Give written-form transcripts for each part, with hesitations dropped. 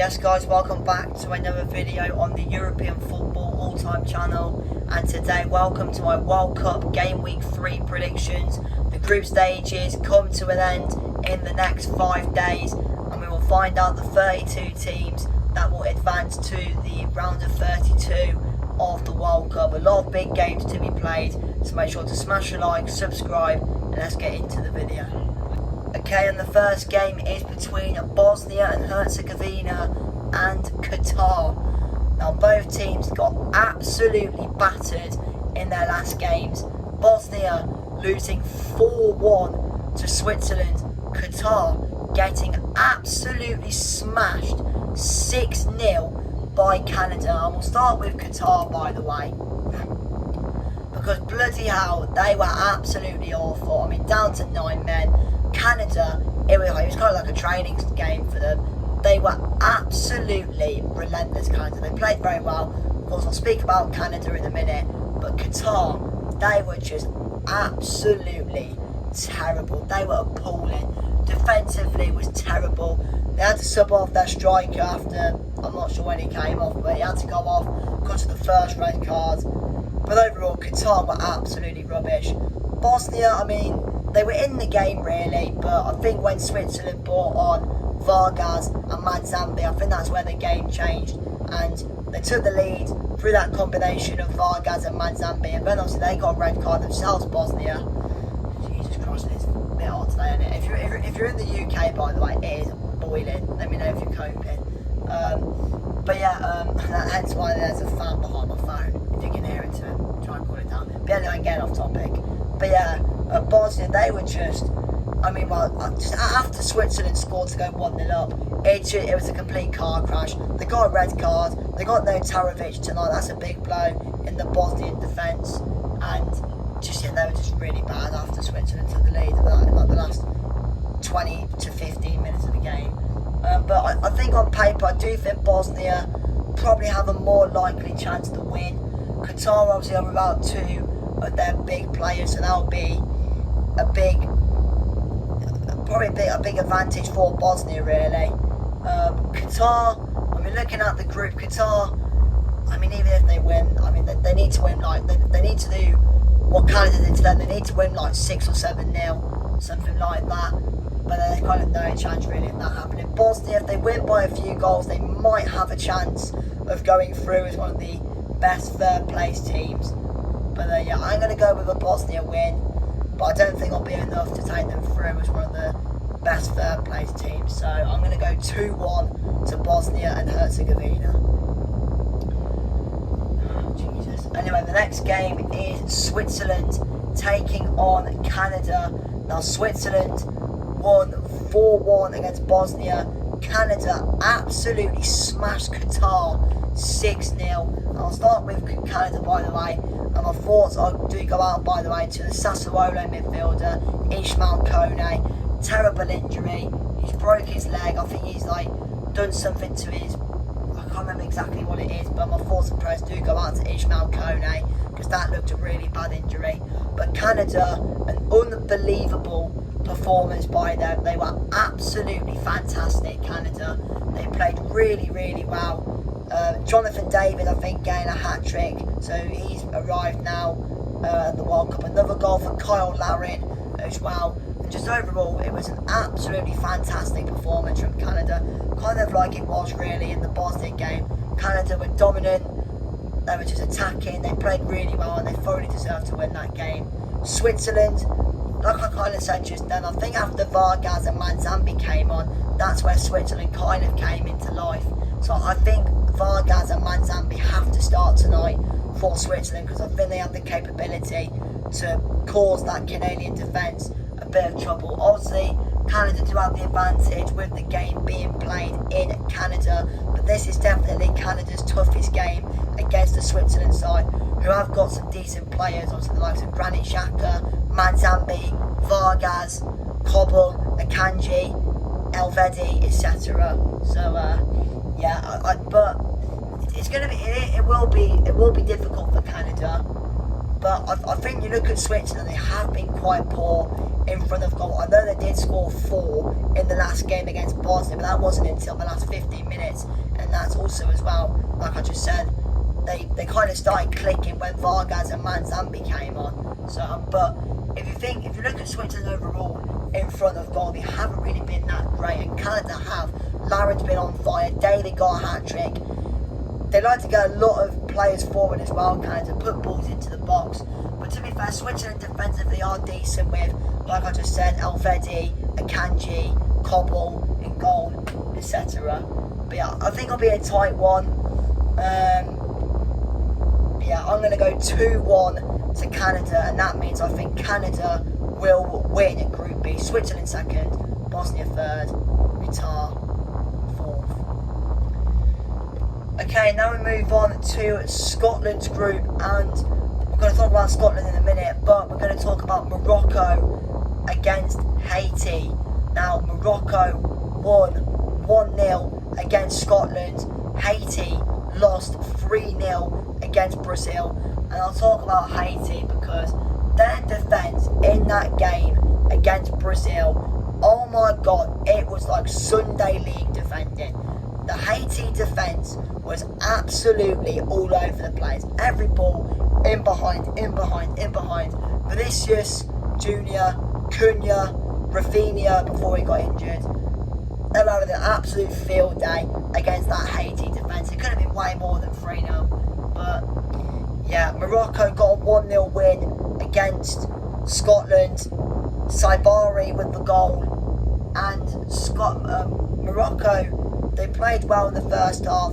Yes guys, welcome back to another video on the European Football All-Time channel, and today welcome to my World Cup Game Week 3 predictions. The group stages come to an end in the next 5 days and we will find out the 32 teams that will advance to the round of 32 of the World Cup. A lot of big games to be played, so make sure to smash a like, subscribe, and let's get into the video. Okay, and the first game is between Bosnia and Herzegovina and Qatar. Now both teams got absolutely battered in their last games. Bosnia losing 4-1 to Switzerland. Qatar getting absolutely smashed 6-0 by Canada. And we'll start with Qatar, by the way, because bloody hell, they were absolutely awful. I mean, down to 9 men. Canada, it was kind of like a training game for them. They were absolutely relentless, Canada. They played very well. Of course, I'll speak about Canada in a minute, but Qatar, they were just absolutely terrible. They were appalling. Defensively was terrible. They had to sub off their striker after, I'm not sure when he came off, but he had to go off because of the first red card. But overall, Qatar were absolutely rubbish. Bosnia, I mean, they were in the game really, but I think when Switzerland brought on Vargas and Madzambi, I think that's where the game changed, and they took the lead through that combination of Vargas and Madzambi, and then obviously they got a red card themselves, Bosnia. Jesus Christ, it's a bit hot today, isn't it? If you're in the UK, by the way, it is boiling. Let me know if you're coping. But yeah, hence why there's a fan behind my phone. If you can hear it, to try and cool it down. But anyway, getting off topic. But yeah, Bosnia, they were just, I mean, well, just after Switzerland scored to go 1-0 up, it was a complete car crash. They got a red card, they got no Tarovic tonight, that's a big blow in the Bosnian defence, and just, yeah, they were just really bad after Switzerland took the lead in like the last 20 to 15 minutes of the game. But I think on paper, I do think Bosnia probably have a more likely chance to win. Qatar obviously are about 2 of their big players, so that'll be a big advantage for Bosnia really. Qatar, I mean, looking at the group, Qatar, I mean, even if they win, I mean, they need to win, like, they need to do what Canada did to them. They need to win like 6 or 7-0, something like that, but there's kind of no chance really of that happening. Bosnia, if they win by a few goals, they might have a chance of going through as one of the best third place teams. But yeah, I'm going to go with a Bosnia win, but I don't think it'll be enough to take them through as one of the best third place teams. So I'm going to go 2-1 to Bosnia and Herzegovina. Jesus. Anyway, the next game is Switzerland taking on Canada. Now, Switzerland won 4-1 against Bosnia. Canada absolutely smashed Qatar 6-0. I'll start with Canada, by the way. And my thoughts do go out, by the way, to the Sassuolo midfielder, Ismail Kone. Terrible injury. He's broke his leg. I think he's like done something to his, I can't remember exactly what it is, but my thoughts and prayers do go out to Ismail Kone, because that looked a really bad injury. But Canada, an unbelievable performance by them. They were absolutely fantastic, Canada. They played really, really well. Jonathan David, I think, getting a hat-trick, so he's arrived now at the World Cup. Another goal for Kyle Larin as well. And just overall, it was an absolutely fantastic performance from Canada, kind of like it was really in the Bosnia game. Canada were dominant, they were just attacking, they played really well, and they thoroughly deserved to win that game. Switzerland, like I kind of said just then, I think after Vargas and Madzambi came on, that's where Switzerland kind of came into life. So I think Vargas and Madzambi have to start tonight for Switzerland, because I think they have the capability to cause that Canadian defence a bit of trouble. Obviously, Canada do have the advantage with the game being played in Canada, but this is definitely Canada's toughest game against the Switzerland side, who have got some decent players, obviously the likes of Granit Xhaka, Madzambi, Vargas, Kobel, Akanji, Elvedi, etc. So yeah, but it's going to be, it will be difficult for Canada. But But I think you look at Switzerland, they have been quite poor in front of goal. I know they did score 4 in the last game against Bosnia, but that wasn't until the last 15 minutes. And that's also as well, like I just said, they kind of started clicking when Vargas and Manzambi came on. So, but if you look at Switzerland overall in front of goal, they haven't really been that great. And Canada have. Laren's been on fire. Daly got a hat-trick. They like to get a lot of players forward as well, Canada, put balls into the box. But to be fair, Switzerland defensively are decent with, like I just said, Elvedi, Akanji, Kobel in goal, etc. But yeah, I think it'll be a tight one. Yeah, I'm going to go 2-1 to Canada, and that means I think Canada will win at Group B. Switzerland second, Bosnia third, Qatar fourth. Okay, now we move on to Scotland's group, and we're going to talk about Scotland in a minute, but we're going to talk about Morocco against Haiti. Now, Morocco won 1-0 against Scotland. Haiti lost 3-0 against Brazil. And I'll talk about Haiti because their defence in that game against Brazil, oh my god, it was like Sunday League defending. The Haiti defence was absolutely all over the place. Every ball in behind. Vinicius Junior, Cunha, Rafinha before he got injured. They were having an absolute field day against that Haiti defence. It could have been way more than 3-0. But yeah, Morocco got a 1-0 win against Scotland. Saibari with the goal. And Morocco, they played well in the first half.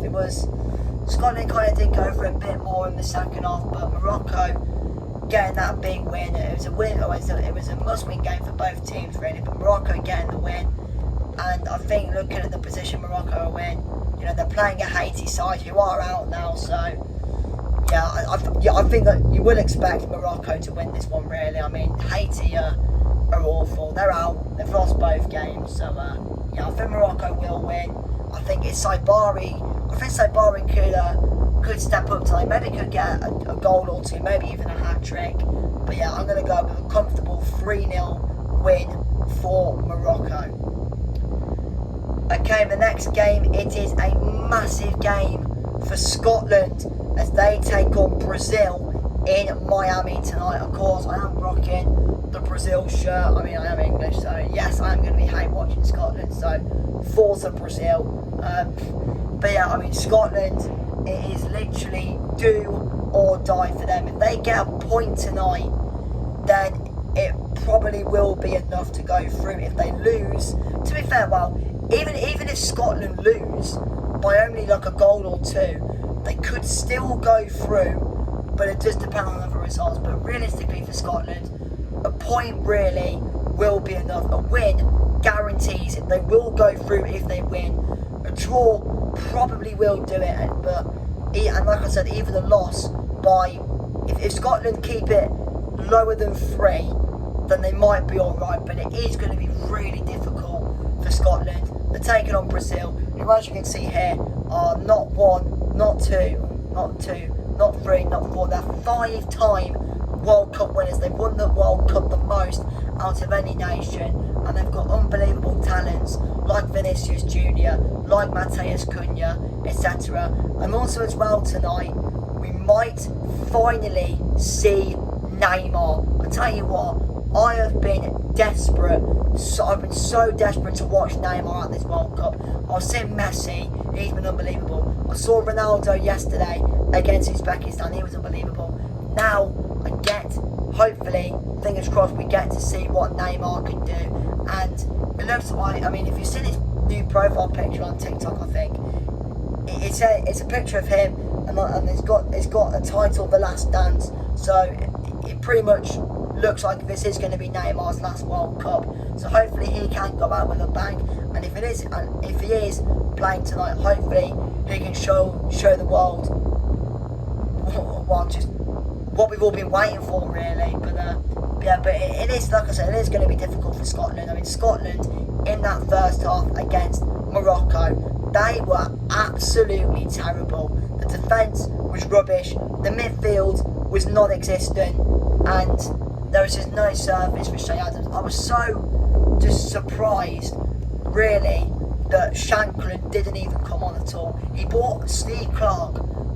Scotland kind of did go for a bit more in the second half, but Morocco getting that big win. It was a win. It was a must-win game for both teams really, but Morocco getting the win. And I think looking at the position Morocco are in, they're playing a Haiti side who are out now, so yeah, I think that you will expect Morocco to win this one really. I mean, Haiti are awful. They're out. They've lost both games, so yeah, I think Morocco will win. I think it's Saibari. I think Saibari could step up tonight. Maybe could get a goal or two, maybe even a hat-trick. But yeah, I'm going to go with a comfortable 3-0 win for Morocco. Okay, the next game, it is a massive game for Scotland as they take on Brazil in Miami tonight. Of course, I am rocking the Brazil shirt. I mean, I am English, so yes, I am going to be watching Scotland. So, Forza Brazil. But yeah, I mean, Scotland, it is literally do or die for them. If they get a point tonight, then it probably will be enough to go through. If they lose, to be fair, well, even if Scotland lose by only like a goal or two, they could still go through, but it does depend on other results. But realistically for Scotland, a point really will be enough. A win guarantees it. They will go through if they win. A draw probably will do it, and like I said, even a loss by, if Scotland keep it lower than 3, then they might be alright, but it is going to be really difficult for Scotland. They're taking on Brazil, who, as you can see here, are not 1, not 2, not 3, not 4. They're 5-time World Cup winners. They've won the World Cup the most out of any nation, and they've got unbelievable talents like Vinicius Junior, like Mateus Cunha, etc. And also as well tonight, we might finally see Neymar. I tell you what, I have been desperate. I've been so desperate to watch Neymar at this World Cup. I've seen Messi, he's been unbelievable. I saw Ronaldo yesterday against Uzbekistan, he was unbelievable. Now, hopefully, fingers crossed, we get to see what Neymar can do. And it looks like, I mean, if you've seen his new profile picture on TikTok, I think, it's a picture of him, and it's got a title, The Last Dance. So, it pretty much looks like this is going to be Neymar's last World Cup, so hopefully he can go out with a bang. And if he is playing tonight, hopefully he can show the world what we've all been waiting for, really. But yeah, but it is, like I said, it is going to be difficult for Scotland. I mean, Scotland in that first half against Morocco, they were absolutely terrible. The defence was rubbish. The midfield was non-existent, and there was just no service for Shay Adams. I was so just surprised, really, that Shankland didn't even come on at all. He bought Steve Clark,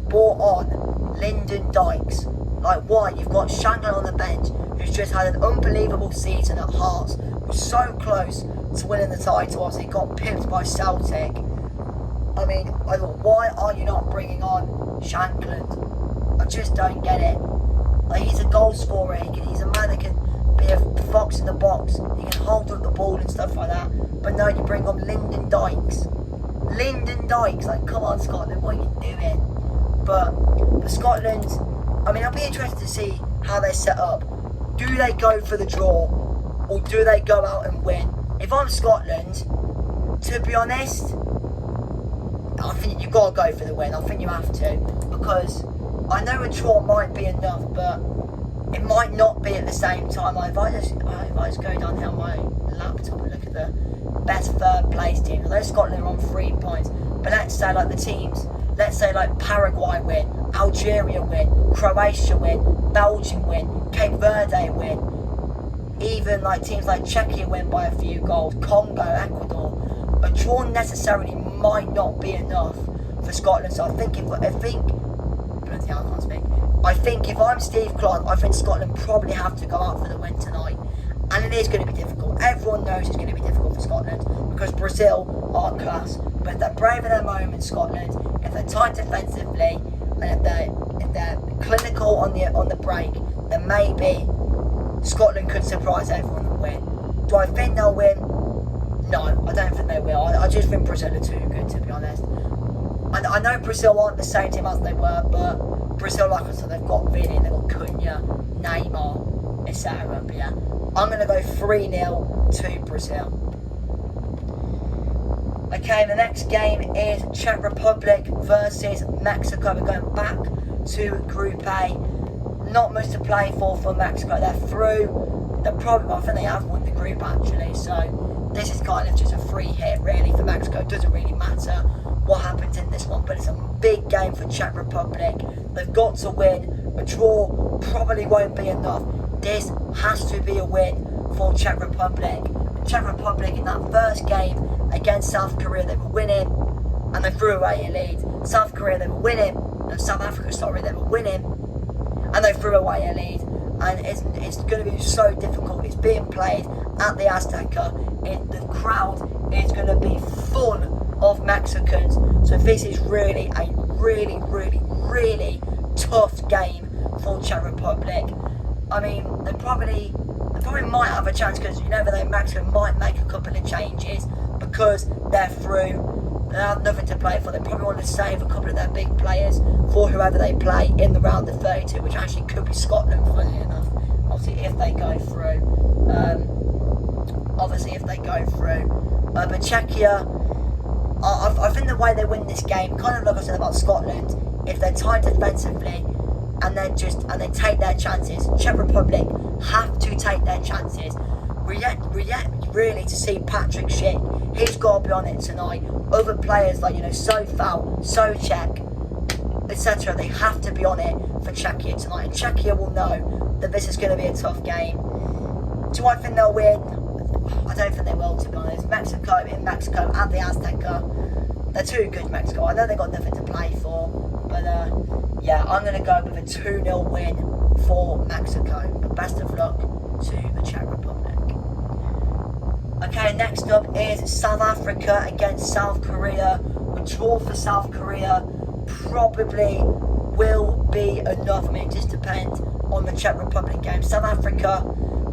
brought on Lyndon Dykes. Like, why? You've got Shankland on the bench, who's just had an unbelievable season at Hearts, was so close to winning the title. Obviously, got pipped by Celtic. I mean, I thought, why are you not bringing on Shankland? I just don't get it. Like, he's a goal scorer. He's a man that can be a fox in the box. He can hold up the ball and stuff like that. But no, you bring on Lyndon Dykes. Lyndon Dykes, like, come on, Scotland, what are you doing? But for Scotland, I mean, I'll be interested to see how they set up. Do they go for the draw, or do they go out and win? If I'm Scotland, to be honest, I think you've got to go for the win. I think you have to, because I know a draw might be enough, but it might not be at the same time. Like, if I just go down here on my laptop and look at the best third place teams, although Scotland are on 3 points, but let's say like the teams, let's say like Paraguay win, Algeria win, Croatia win, Belgium win, Cape Verde win, even like teams like Czechia win by a few goals, Congo, Ecuador. A draw necessarily might not be enough for Scotland. So I think if I'm Steve Clark, I think Scotland probably have to go out for the win tonight. And it is going to be difficult. Everyone knows it's going to be difficult for Scotland because Brazil are class. But if they're brave in their moment, Scotland, if they're tight defensively, and if they're clinical on the break, then maybe Scotland could surprise everyone and win. Do I think they'll win? No, I don't think they will. I just think Brazil are too good, to be honest. I know Brazil aren't the same team as they were, but Brazil, like I said, they've got Vinny, they've got Cunha, Neymar, etc. But yeah, I'm going to go 3-0 to Brazil. Okay, the next game is Czech Republic versus Mexico. We're going back to Group A. Not much to play for Mexico. They're through. I think they have won the group actually. So this is kind of just a free hit really for Mexico. It doesn't really matter what happens in this one, but it's a big game for Czech Republic. They've got to win. A draw probably won't be enough. This has to be a win for Czech Republic. Czech Republic in that first game against South Korea, they were winning and they threw away a lead. South Korea, they were winning. No, South Africa, sorry, they were winning and they threw away a lead. And it's going to be so difficult. It's being played at the Azteca. The crowd is going to be full of Mexicans. So this is really a really tough game for Czech Republic. I mean, they probably might have a chance because you never know, Mexico might make a couple of changes because they're through. They have nothing to play for. They probably want to save a couple of their big players for whoever they play in the round of 32, which actually could be Scotland, funny enough. Obviously, if they go through. But Czechia, I think the way they win this game, kind of like I said about Scotland, if they're tight defensively and they take their chances, Czech Republic have to take their chances. We yet really to see Patrick Schick. He's got to be on it tonight. Other players like Sofal, Souček, etc. They have to be on it for Czechia tonight. And Czechia will know that this is going to be a tough game. Do I think they'll win? I don't think they will, to be honest. Mexico at the Azteca. They're too good, Mexico. I know they've got nothing to play for, but yeah, I'm going to go with a 2-0 win for Mexico. But best of luck to the Czech Republic. Okay, next up is South Africa against South Korea. A draw for South Korea probably will be enough. I mean, it just depends on the Czech Republic game. South Africa,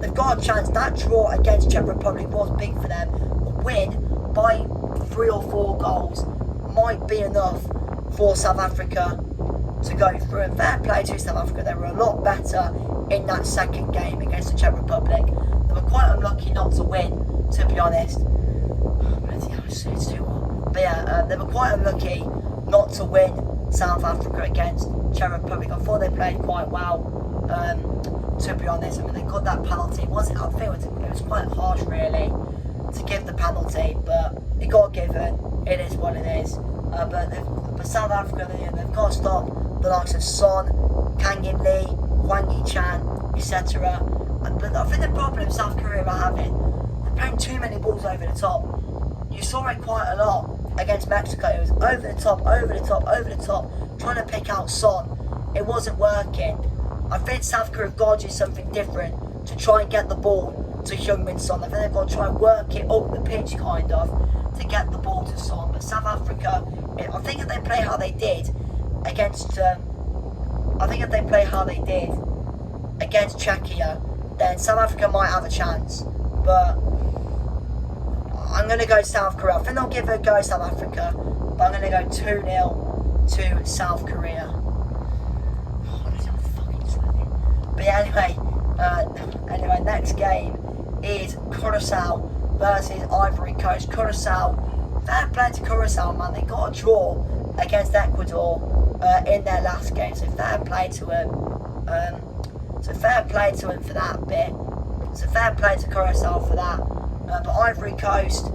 they've got a chance. That draw against Czech Republic was big for them. A win by 3 or 4 goals might be enough for South Africa to go through. And fair play to South Africa, they were a lot better in that second game against the Czech Republic. They were quite unlucky not to win, to be honest. It's too hot. But yeah, they were quite unlucky not to win South Africa against Czech Republic. I thought they played quite well, to be honest. I mean, they got that penalty. I think it was quite harsh, really, to give the penalty, but it got given. It is what it is. But South Africa, they've got to stop the likes of Son, Kangin Lee, Hwang Yi-chan, etc. But I think the problem South Korea are having, they're playing too many balls over the top. You saw it quite a lot against Mexico. It was over the top, over the top, over the top, trying to pick out Son. It wasn't working. I think South Korea have got to do something different to try and get the ball to Heung-min Son. I think they've got to try and work it up the pitch, kind of, to get the ball to Son. But South Africa, I think if they play how they did against, against Czechia, then South Africa might have a chance. But I'm going to go South Korea. I think they'll give it a go, South Africa, but I'm going to go 2-0 to South Korea. But yeah, anyway, next game is Curacao versus Ivory Coast. Curacao, fair play to Curacao, man. They got a draw against Ecuador in their last game, so fair play to them. For that bit. So fair play to Curacao for that. But Ivory Coast,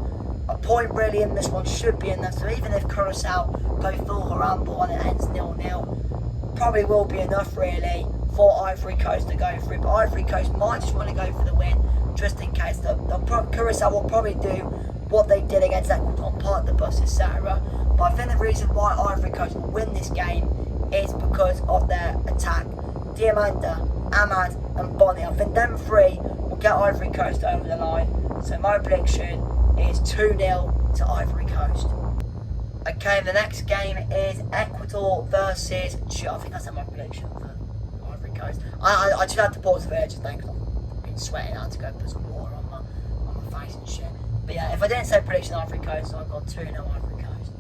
a point really in this one should be enough. So even if Curacao go full Harambe and it ends 0-0, probably will be enough really for Ivory Coast to go through. But Ivory Coast might just want to go for the win, just in case. Curacao will probably do what they did against Ecuador, park the bus, etc. But I think the reason why Ivory Coast will win this game is because of their attack. Diamanda, Ahmad and Bonnie. I think them three will get Ivory Coast over the line. So my prediction is 2-0 to Ivory Coast. Okay, the next game is Ecuador versus Chile. I think that's my prediction for Ivory Coast. I just had to pause for it just then because I've been sweating. I had to go put some water on my face and shit. But yeah, if I didn't say prediction Ivory Coast, so I've got 2-0 Ivory Coast.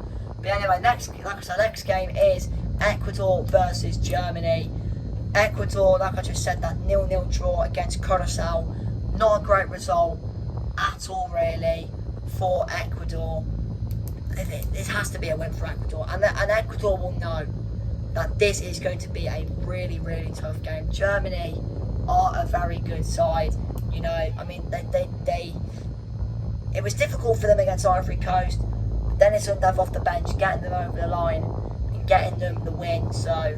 But anyway, next game is Ecuador versus Germany. Ecuador, like I just said, that 0-0 draw against Curacao. Not a great result at all, really, for Ecuador. This has to be a win for Ecuador. And Ecuador will know that this is going to be a really, really tough game. Germany are a very good side. You know, I mean, it was difficult for them against Ivory Coast. But Dennis Undav off the bench, getting them over the line and getting them the win. So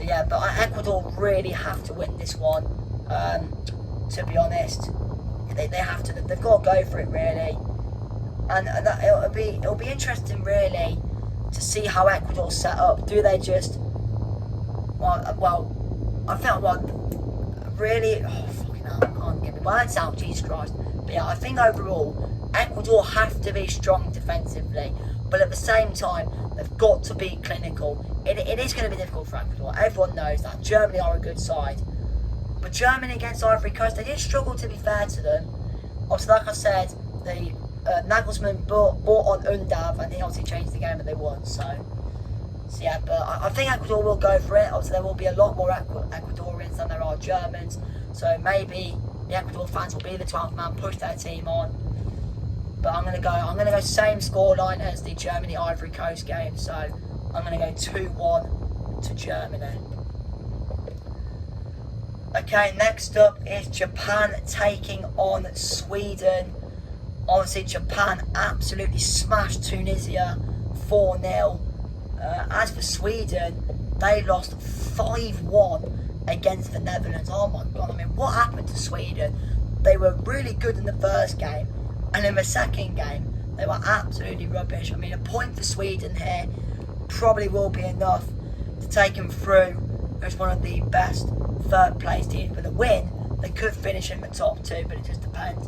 yeah, but Ecuador really have to win this one. To be honest, they have to. They've got to go for it really, and it'll be interesting really to see how Ecuador's set up. Do they just really? Oh fucking hell! I can't get me words out. Jesus Christ! But yeah, I think overall Ecuador have to be strong defensively, but at the same time they've got to be clinical. It is going to be difficult for Ecuador. Everyone knows that. Germany are a good side. But Germany against Ivory Coast, they did struggle, to be fair to them. Obviously, like I said, the Nagelsmann bought on Undav and he obviously changed the game and they won. So yeah, but I think Ecuador will go for it. Obviously, there will be a lot more Ecuadorians than there are Germans. So maybe the Ecuador fans will be the 12th man, push their team on. But I'm gonna go same scoreline as the Germany Ivory Coast game. So I'm gonna go 2-1 to Germany. Okay, next up is Japan taking on Sweden. Obviously, Japan absolutely smashed Tunisia 4-0. As for Sweden, they lost 5-1 against the Netherlands. Oh my god, I mean, what happened to Sweden? They were really good in the first game, and in the second game, they were absolutely rubbish. I mean, a point for Sweden here probably will be enough to take them through as one of the best third place teams. With a win, they could finish in the top two, but it just depends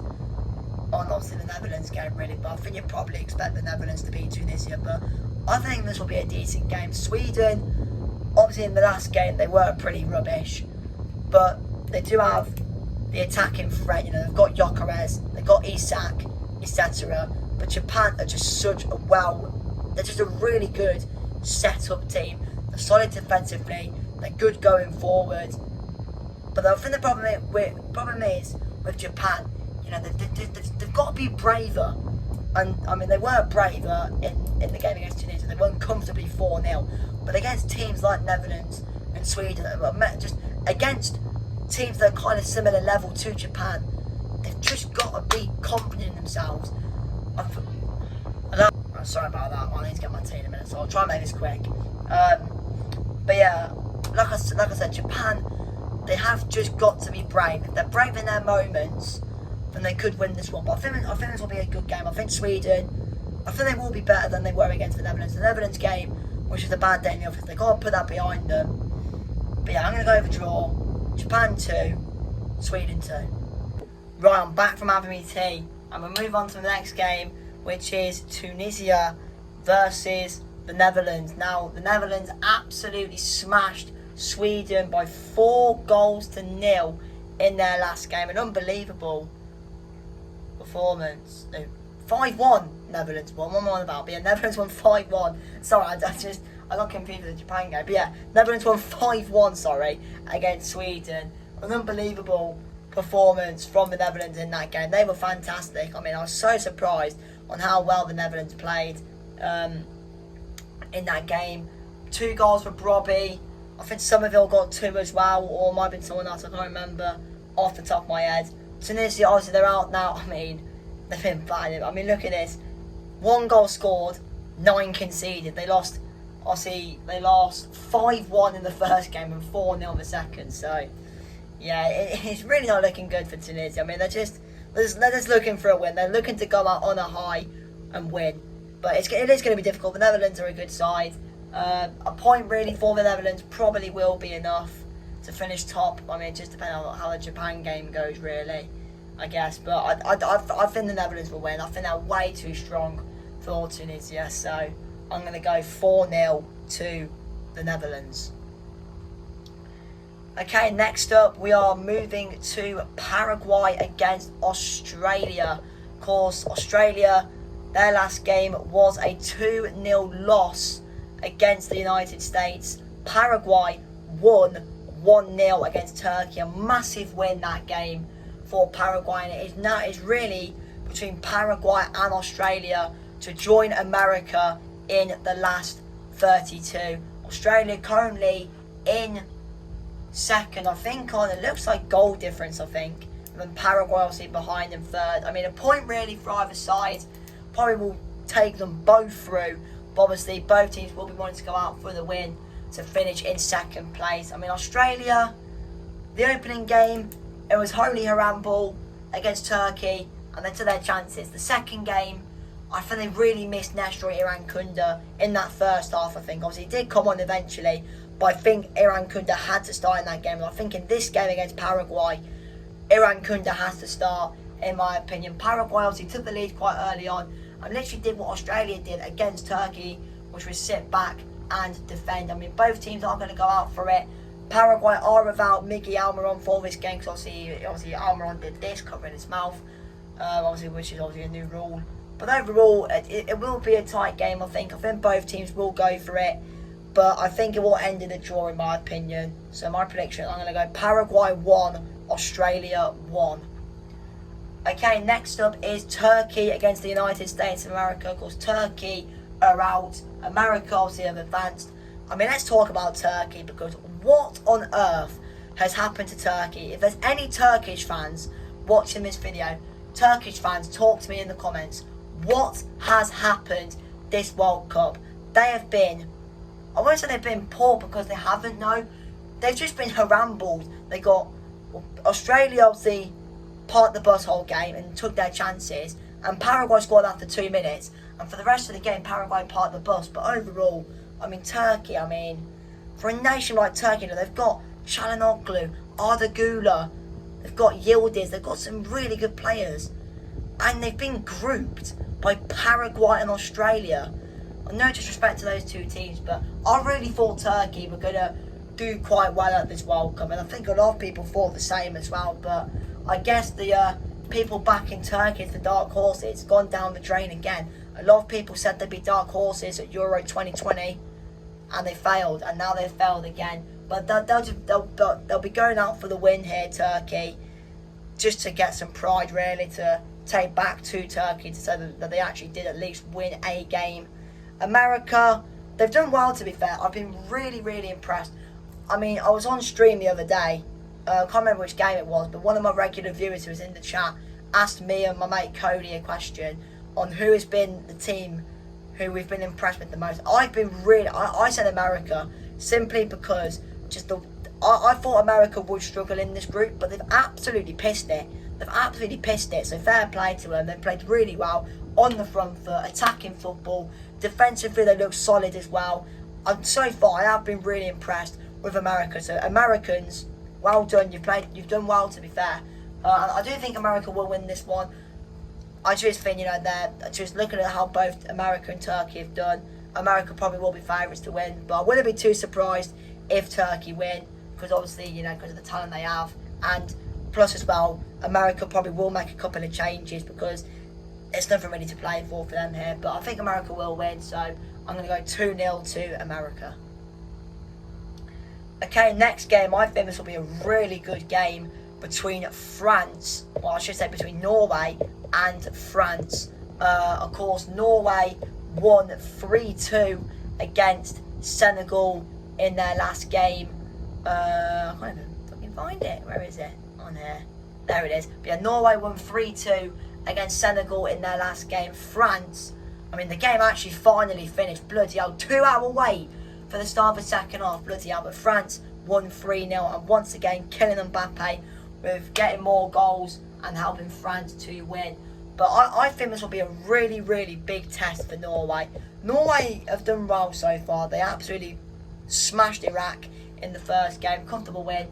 on obviously the Netherlands game really. But I think you probably expect the Netherlands to beat Tunisia, but I think this will be a decent game. Sweden, obviously in the last game they were pretty rubbish, but they do have the attacking threat. You know, they've got Gyökeres, they've got Isak, etc. But Japan are just they're just a really good set-up team. They're solid defensively, they're good going forward. But I think the problem is with Japan, you know, they've got to be braver. And I mean, they were braver in the game against Tunisia. They won comfortably 4-0. But against teams like Netherlands and Sweden, just against teams that are kind of similar level to Japan, they've just got to be confident in themselves. I'm sorry about that. I need to get my tea in a minute, so I'll try and make this quick. But yeah, like I said, Japan, they have just got to be brave. If they're brave in their moments, then they could win this one. But I think this will be a good game. I think Sweden, I think they will be better than they were against the Netherlands. The Netherlands game, which is a bad day in the office, they got to put that behind them. But yeah, I'm going to go for draw. Japan 2, Sweden 2. Right, I'm back from having me tea. And we'll move on to the next game, which is Tunisia versus the Netherlands. Now, the Netherlands absolutely smashed Sweden by 4-0 in their last game. An unbelievable performance. No, 5-1 Netherlands won. What am I on about? But yeah, Netherlands won 5-1. Sorry, I got confused with the Japan game. But yeah, Netherlands won 5-1, sorry, against Sweden. An unbelievable performance from the Netherlands in that game. They were fantastic. I mean, I was so surprised on how well the Netherlands played in that game. 2 goals for Brobbey. I think Somerville got 2 as well, or it might have been someone else, I can't remember off the top of my head. Tunisia, obviously they're out now. I mean, they've been bad. I mean, look at this. 1 goal scored, 9 conceded. They lost 5-1 in the first game and 4-0 in the second. So yeah, it's really not looking good for Tunisia. I mean, they're just looking for a win. They're looking to go out on a high and win. But it is going to be difficult. The Netherlands are a good side. A point really for the Netherlands probably will be enough to finish top. I mean, it just depends on how the Japan game goes, really, I guess. But I think the Netherlands will win. I think they're way too strong for Tunisia. So I'm going to go 4-0 to the Netherlands. Okay, next up we are moving to Paraguay against Australia. Of course, Australia, their last game was a 2-0 loss against the United States. Paraguay won 1-0 against Turkey. A massive win that game for Paraguay. And it is really between Paraguay and Australia to join America in the last 32. Australia currently in second, I think, on it looks like goal difference, I think. And then Paraguay obviously behind them third. I mean, a point really for either side probably will take them both through. But obviously, both teams will be wanting to go out for the win to finish in second place. I mean, Australia, the opening game, it was Holy Harambal against Turkey, and they took their chances. The second game, I think they really missed Nestor Irankunda in that first half, I think. Obviously, he did come on eventually, but I think Irankunda had to start in that game. And I think in this game against Paraguay, Irankunda has to start, in my opinion. Paraguay obviously took the lead quite early on and literally did what Australia did against Turkey, which was sit back and defend. I mean, both teams are going to go out for it. Paraguay are without Miguel Almiron for this game, because obviously Almiron did this, covering his mouth, obviously, which is obviously a new rule. But overall, it will be a tight game, I think. I think both teams will go for it, but I think it will end in a draw, in my opinion. So my prediction, I'm going to go Paraguay 1, Australia 1. Okay, next up is Turkey against the United States of America. Of course, Turkey are out. America obviously have advanced. I mean, let's talk about Turkey, because what on earth has happened to Turkey? If there's any Turkish fans watching this video, Turkish fans, talk to me in the comments. What has happened this World Cup? They have been, I won't say they've been poor, because they haven't, no. They've just been harambled. They got Australia obviously parked the bus whole game and took their chances, and Paraguay scored after 2 minutes, and for the rest of the game Paraguay parked the bus. But overall, I mean, Turkey, I mean, for a nation like Turkey, they've got Çalhanoğlu, Arda Güler, they've got Yildiz, they've got some really good players, and they've been grouped by Paraguay and Australia. No disrespect to those two teams, but I really thought Turkey were going to do quite well at this World Cup, and I think a lot of people thought the same as well. But I guess the people back in Turkey, the dark horse, it's gone down the drain again. A lot of people said they'd be dark horses at Euro 2020, and they failed, and now they've failed again. But they'll be going out for the win here, Turkey, just to get some pride, really, to take back to Turkey, to say that they actually did at least win a game. America, they've done well, to be fair. I've been really, really impressed. I mean, I was on stream the other day. I can't remember which game it was, but one of my regular viewers who was in the chat asked me and my mate Cody a question on who has been the team who we've been impressed with the most. I've been really, I said America, simply because I thought America would struggle in this group, but they've absolutely pissed it. So fair play to them. They've played really well on the front foot, attacking football. Defensively, they look solid as well. And so far, I have been really impressed with America. So Americans, well done. You've done well, to be fair. I do think America will win this one. I just think, they're just looking at how both America and Turkey have done. America probably will be favourites to win, but I wouldn't be too surprised if Turkey win, because obviously, because of the talent they have. And plus as well, America probably will make a couple of changes because it's nothing really to play for them here. But I think America will win, so I'm going to go 2-0 to America. Okay, next game, I think this will be a really good game between France, well I should say between Norway and France. Of course, Norway won 3-2 against Senegal in their last game. I can't even fucking find it. Where is it? On here. There it is. But yeah, Norway won 3-2 against Senegal in their last game. France, the game actually finally finished. Bloody hell, 2-hour wait for the start of the second half. Bloody hell, but France won 3-0 and once again killing Mbappe with getting more goals and helping France to win. But I think this will be a really, really big test for Norway. Norway have done well so far. They absolutely smashed Iraq in the first game. Comfortable win.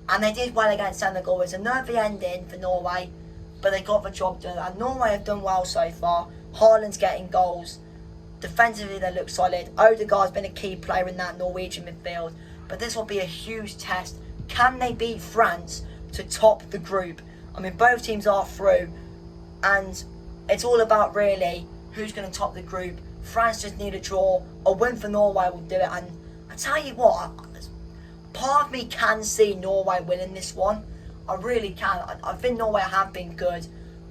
And they did well against Senegal. It's a nervy ending for Norway, but they got the job done. And Norway have done well so far. Haaland's getting goals. Defensively, they look solid. Odegaard's been a key player in that Norwegian midfield. But this will be a huge test. Can they beat France to top the group? Both teams are through. And it's all about really who's going to top the group. France just need a draw. A win for Norway will do it. And I tell you what, part of me can see Norway winning this one. I really can. I think Norway have been good.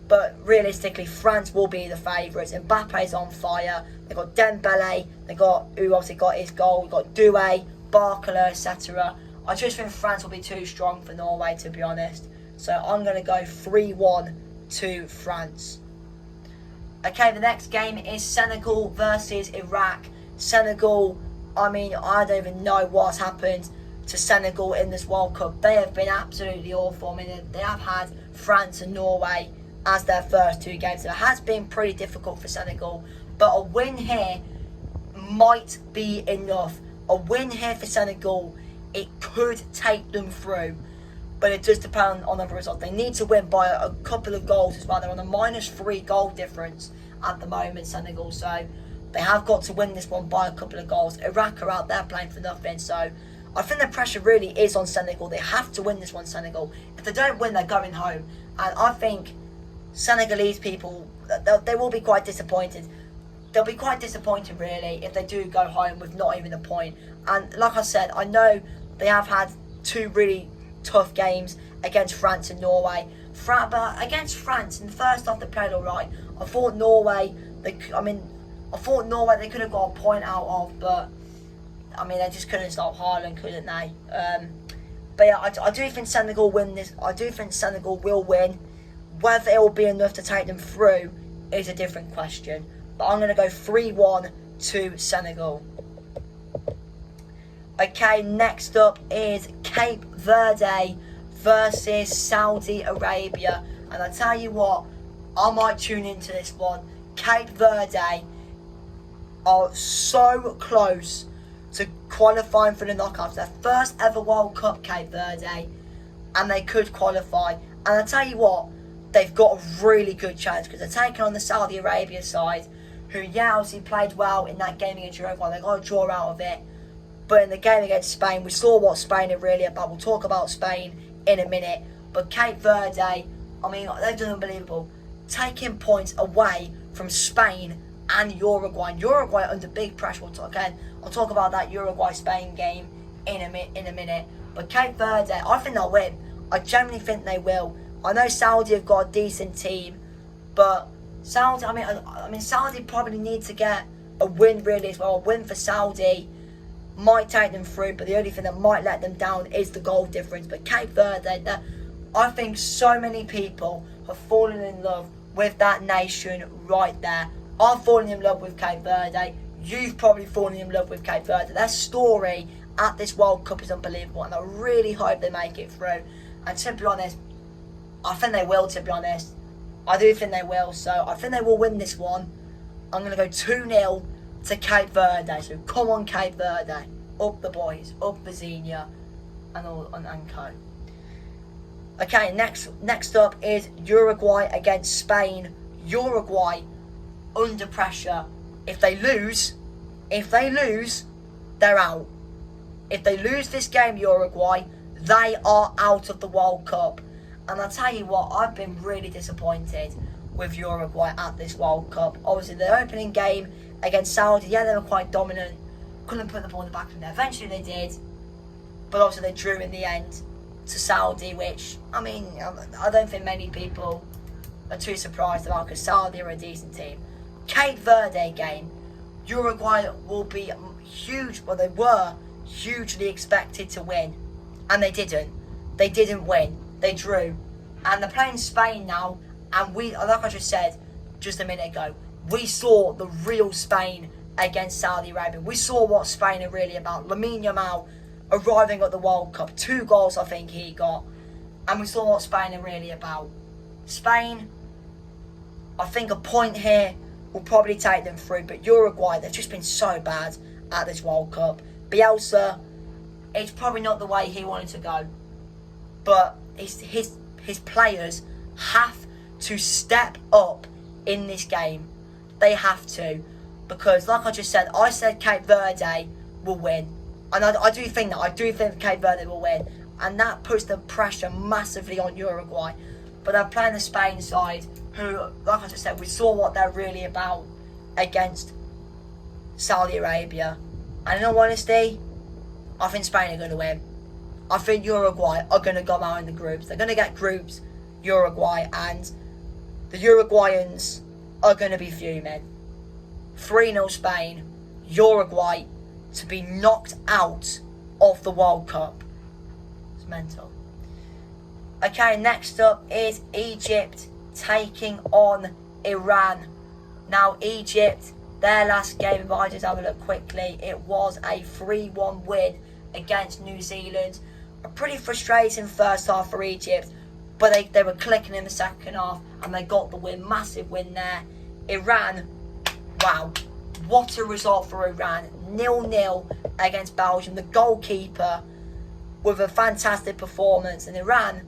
But realistically, France will be the favourites. Mbappe's on fire. They've got Dembele. Who obviously got his goal. We've got Doué, Barcola, etc. I just think France will be too strong for Norway, to be honest. So I'm going to go 3-1 to France. Okay, the next game is Senegal versus Iraq. Senegal, I don't even know what's happened to Senegal in this World Cup. They have been absolutely awful. They have had France and Norway as their first two games. So it has been pretty difficult for Senegal. But a win here might be enough. A win here for Senegal, it could take them through. But it does depend on the result. They need to win by a couple of goals as well. They're on a -3 goal difference at the moment, Senegal. So they have got to win this one by a couple of goals. Iraq are out there playing for nothing. So I think the pressure really is on Senegal. They have to win this one, Senegal. If they don't win, they're going home. And I think Senegalese people, they will be quite disappointed. They'll be quite disappointed, really, if they do go home with not even a point. And like I said, I know they have had two really tough games against France and Norway. But against France, in the first half they played alright. I thought Norway they could have got a point out of, but they just couldn't stop Haaland, couldn't they? But yeah, I do think Senegal win this. I do think Senegal will win. Whether it will be enough to take them through is a different question. But I'm going to go 3-1 to Senegal. Okay, next up is Cape Verde versus Saudi Arabia. And I tell you what, I might tune into this one. Cape Verde are so close to qualifying for the knockouts. Their first ever World Cup, Cape Verde. And they could qualify. And I tell you what, they've got a really good chance because they're taking on the Saudi Arabia side, who, obviously played well in that game against Uruguay. They got a draw out of it. But in the game against Spain, we saw what Spain are really about. We'll talk about Spain in a minute. But Cape Verde, they've done unbelievable. Taking points away from Spain and Uruguay. Uruguay under big pressure. I'll talk about that Uruguay-Spain game in a minute. But Cape Verde, I think they'll win. I genuinely think they will. I know Saudi have got a decent team, but Saudi, Saudi probably need to get a win really as well. A win for Saudi might take them through, but the only thing that might let them down is the goal difference. But Cape Verde, I think so many people have fallen in love with that nation right there. I've fallen in love with Cape Verde. You've probably fallen in love with Cape Verde. Their story at this World Cup is unbelievable, and I really hope they make it through. And to be honest, I think they will, to be honest. I do think they will, so I think they will win this one. I'm going to go 2-0 to Cape Verde. So come on, Cape Verde. Up the boys, up Bazinha and co. Okay, next up is Uruguay against Spain. Uruguay under pressure. If they lose, they're out. If they lose this game, Uruguay, they are out of the World Cup. And I'll tell you what, I've been really disappointed with Uruguay at this World Cup. Obviously, the opening game against Saudi, yeah, they were quite dominant. Couldn't put the ball in the back of the net. Eventually they did. But obviously they drew in the end to Saudi, which, I mean, I don't think many people are too surprised about, because Saudi are a decent team. Cape Verde game, Uruguay will be huge, well, they were hugely expected to win. And they didn't. They didn't win. They drew. And they're playing Spain now. And we, like I just said just a minute ago, we saw the real Spain against Saudi Arabia. We saw what Spain are really about. Lamine Yamal arriving at the World Cup. 2 goals I think he got. And we saw what Spain are really about. Spain, I think a point here will probably take them through. But Uruguay, they've just been so bad at this World Cup. Bielsa, it's probably not the way he wanted to go. But his players have to step up in this game. They have to. Because, like I just said, I said Cape Verde will win. And I do think that. I do think Cape Verde will win. And that puts the pressure massively on Uruguay. But they're playing the Spain side, who, like I just said, we saw what they're really about against Saudi Arabia. And in all honesty, I think Spain are going to win. I think Uruguay are going to go out in the groups. They're going to get groups, Uruguay, and the Uruguayans are going to be fuming. 3-0 Spain, Uruguay to be knocked out of the World Cup. It's mental. Okay, next up is Egypt taking on Iran. Now, Egypt, their last game, if I just have a look quickly, it was a 3-1 win against New Zealand. A pretty frustrating first half for Egypt, but they were clicking in the second half and they got the win. Massive win there. Iran, wow, what a result for Iran. 0-0 against Belgium. The goalkeeper with a fantastic performance, and Iran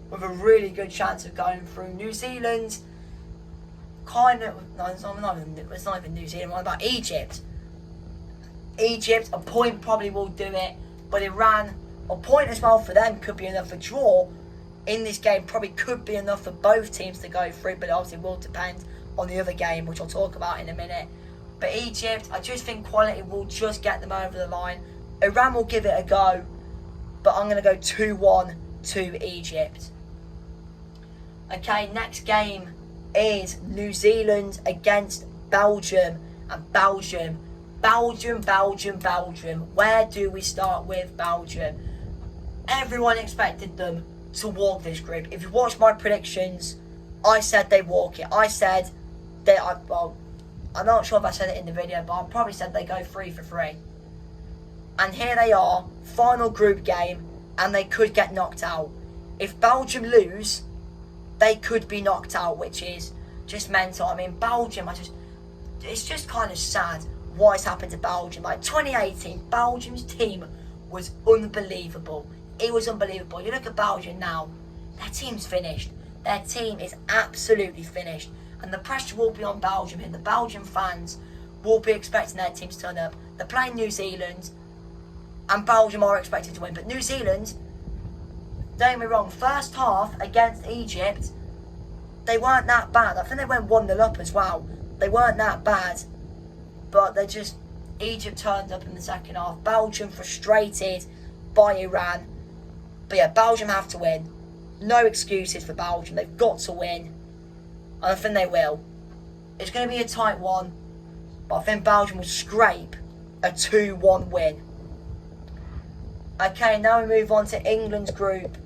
with a really good chance of going through. New Zealand, it's not even New Zealand, what about Egypt? Egypt, a point probably will do it, but Iran, a point as well for them could be enough. A draw in this game probably could be enough for both teams to go through, but obviously will depend on the other game, which I'll talk about in a minute. But Egypt, I just think quality will just get them over the line. Iran will give it a go, but I'm going to go 2-1 to Egypt. Okay, next game is New Zealand against Belgium. And Belgium. Where do we start with Belgium? Everyone expected them to walk this group. If you watch my predictions, I said they walk it. I said I'm not sure if I said it in the video, but I probably said they go 3 for 3. And here they are, final group game, and they could get knocked out. If Belgium lose, they could be knocked out, which is just mental. I mean, Belgium, it's just kind of sad what's happened to Belgium. Like 2018, Belgium's team was unbelievable. It was unbelievable. You look at Belgium now, their team's finished. Their team is absolutely finished. And the pressure will be on Belgium, and the Belgian fans will be expecting their team to turn up. They're playing New Zealand, and Belgium are expected to win. But New Zealand, don't get me wrong, first half against Egypt, they weren't that bad. I think they went 1-0 up as well. They weren't that bad. But Egypt turned up in the second half. Belgium frustrated by Iran. But yeah, Belgium have to win. No excuses for Belgium. They've got to win. And I think they will. It's going to be a tight one, but I think Belgium will scrape a 2-1 win. Okay, now we move on to England's group,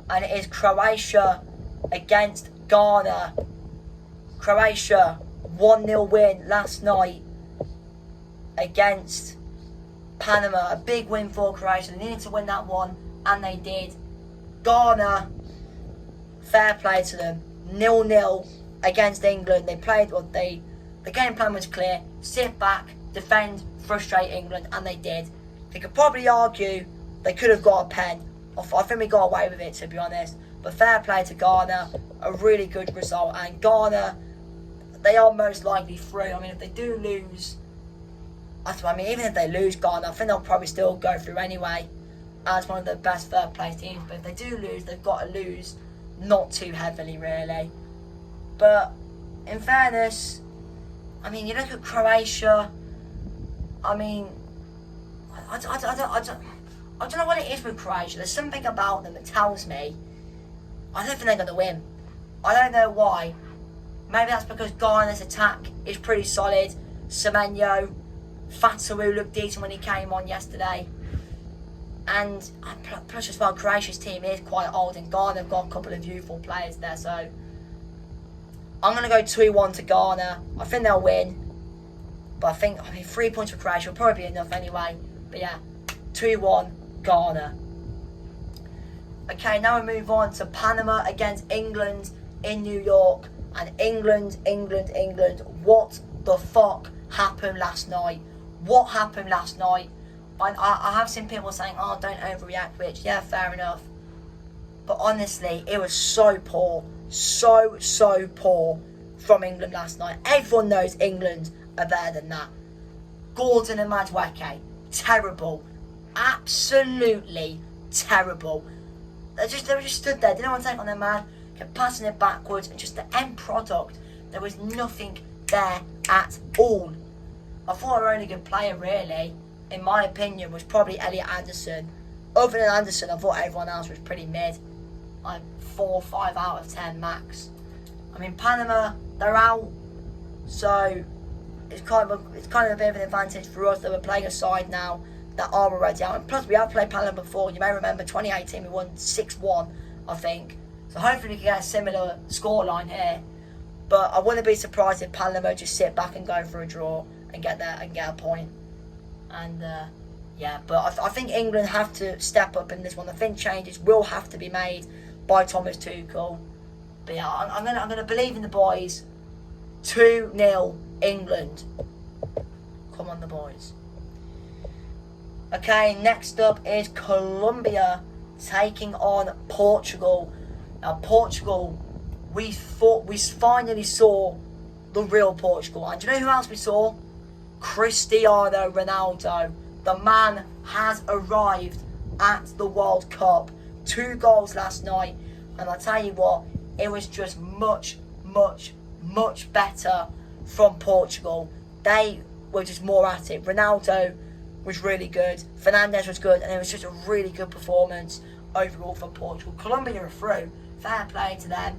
and it is Croatia against Ghana. Croatia, 1-0 win last night against Panama, a big win for Croatia. They needed to win that one, and they did. Ghana, fair play to them. 0-0 against England. They played, well, the game plan was clear. Sit back, defend, frustrate England, and they did. They could probably argue they could have got a pen. I think we got away with it, to be honest. But fair play to Ghana, a really good result. And Ghana, they are most likely through. I mean, if they do lose, even if they lose Ghana, I think they'll probably still go through anyway as one of the best third place teams. But if they do lose, they've got to lose not too heavily, really. But in fairness, I mean, you look at Croatia. I mean, I don't know what it is with Croatia. There's something about them that tells me I don't think they're going to win. I don't know why. Maybe that's because Ghana's attack is pretty solid. Semenyo, Fatawu looked decent when he came on yesterday. And plus as well, Croatia's team is quite old, and Ghana have got a couple of youthful players there. So I'm going to go 2-1 to Ghana. I think they'll win. But I mean 3 points for Croatia will probably be enough anyway. But yeah, 2-1 Ghana. Okay, now we move on to Panama against England in New York. And England. What the fuck happened last night? What happened last night? I have seen people saying, oh, don't overreact, which, yeah, fair enough. But honestly, it was so poor. So poor from England last night. Everyone knows England are better than that. Gordon and Madueke, terrible. Absolutely terrible. They were just stood there, didn't want to take on their man, kept passing it backwards, and just the end product, there was nothing there at all. I thought our only good player, really, in my opinion, was probably Elliot Anderson. Other than Anderson, I thought everyone else was pretty mid. Like 4 or 5 out of 10 max. I mean, Panama, they're out, so it's kind of a bit of an advantage for us that we're playing a side now that are already out. And plus, we have played Panama before. You may remember 2018, we won 6-1, I think. So hopefully we can get a similar scoreline here. But I wouldn't be surprised if Panama just sit back and go for a draw and get there and get a point. And yeah, but I think England have to step up in this one. I think changes will have to be made by Thomas Tuchel. But yeah, I'm gonna believe in the boys. 2-0 England. Come on, the boys. Okay, next up is Colombia taking on Portugal. Now, Portugal, we finally saw the real Portugal. And do you know who else we saw? Cristiano Ronaldo. The man has arrived at the World Cup. 2 goals last night. And I tell you what, it was just much better from Portugal. They were just more at it. Ronaldo was really good. Fernandes was good. And it was just a really good performance overall for Portugal. Colombia are through. Fair play to them.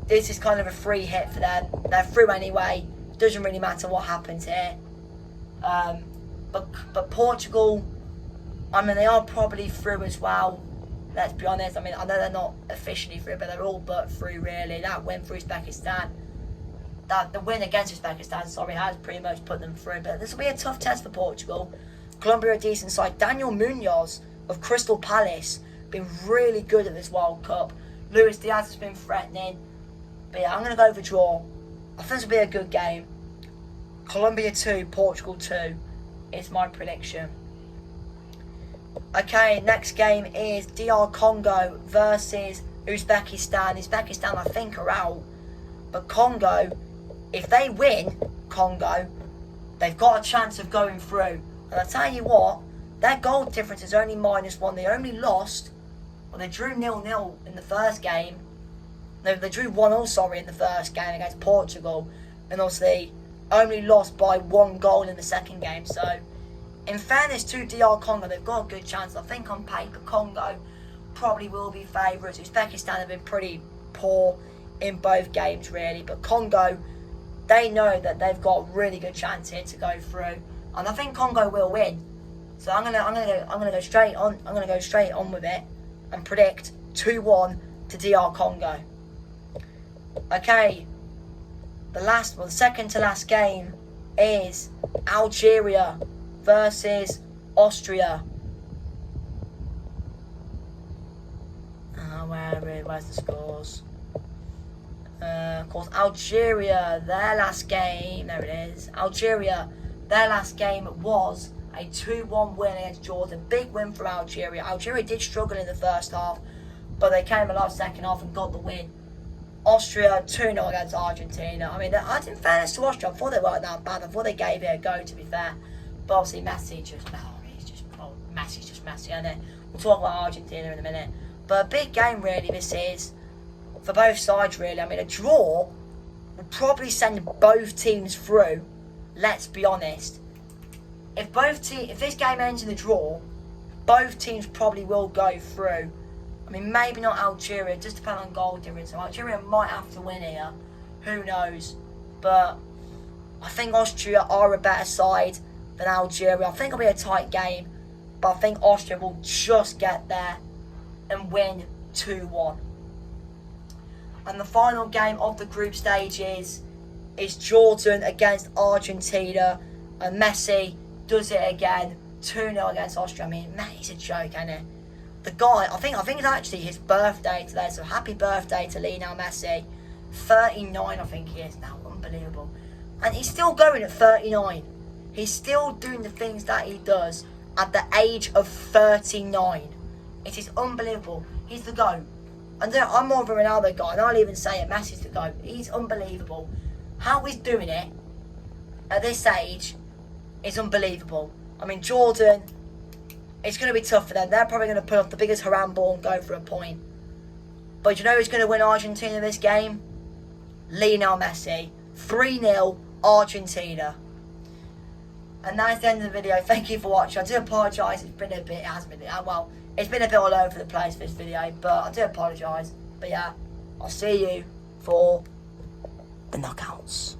This is kind of a free hit for them. They're through anyway. Doesn't really matter what happens here. But Portugal, I mean, they are probably through as well. Let's be honest. I mean, I know they're not officially through, but they're all but through, really. That win for Uzbekistan, the win against Uzbekistan, has pretty much put them through. But this will be a tough test for Portugal. Colombia are a decent side. Daniel Munoz of Crystal Palace been really good at this World Cup. Luis Diaz has been threatening. But yeah, I'm going to go for draw. I think this will be a good game. Colombia 2, Portugal 2 is my prediction. Okay, next game is DR Congo versus Uzbekistan. Uzbekistan, I think, are out. But Congo, if they win Congo, they've got a chance of going through. And I tell you what, their goal difference is only -1. They only lost, well, they drew 0-0 in the first game. No, they drew 1-0, in the first game against Portugal. And obviously, only lost by 1 goal in the second game. So, in fairness to DR Congo, they've got a good chance. I think on paper, Congo probably will be favourites. Uzbekistan have been pretty poor in both games, really. But Congo, they know that they've got a really good chance here to go through. And I think Congo will win. So I'm gonna go straight on. I'm gonna go straight on with it and predict 2-1 to DR Congo. Okay, the second to last game is Algeria versus Austria. Where's the scores? Of course, Algeria, their last game, there it is. Algeria, their last game was a 2-1 win against Jordan. Big win for Algeria. Algeria did struggle in the first half, but they came alive second half and got the win. Austria 2-0 against Argentina. I mean, in fairness to Austria, I thought they weren't that bad. I thought they gave it a go, to be fair. But obviously, Messi's just Messi, isn't it? We'll talk about Argentina in a minute. But a big game, really, this is, for both sides, really. I mean, a draw would probably send both teams through. Let's be honest. If this game ends in a draw, both teams probably will go through. I mean, maybe not Algeria, just depending on goal difference. So Algeria might have to win here. Who knows? But I think Austria are a better side than Algeria. I think it'll be a tight game, but I think Austria will just get there and win 2-1. And the final game of the group stages is Jordan against Argentina, and Messi does it again, 2-0 against Austria. I mean, Messi's a joke, isn't it? The guy, I think it's actually his birthday today, so happy birthday to Lionel Messi. 39, I think he is now, unbelievable. And he's still going at 39. He's still doing the things that he does at the age of 39. It is unbelievable. He's the GOAT. And I'm more of a Ronaldo guy, and I'll even say it, Messi's the GOAT. He's unbelievable. How he's doing it at this age is unbelievable. I mean, Jordan, it's going to be tough for them. They're probably going to put off the biggest haram ball and go for a point. But you know who's going to win Argentina this game? Lionel Messi. 3-0 Argentina. And that's the end of the video. Thank you for watching. I do apologise. It's been a bit, it's been a bit all over the place for this video, but I do apologise. But yeah, I'll see you for the knockouts.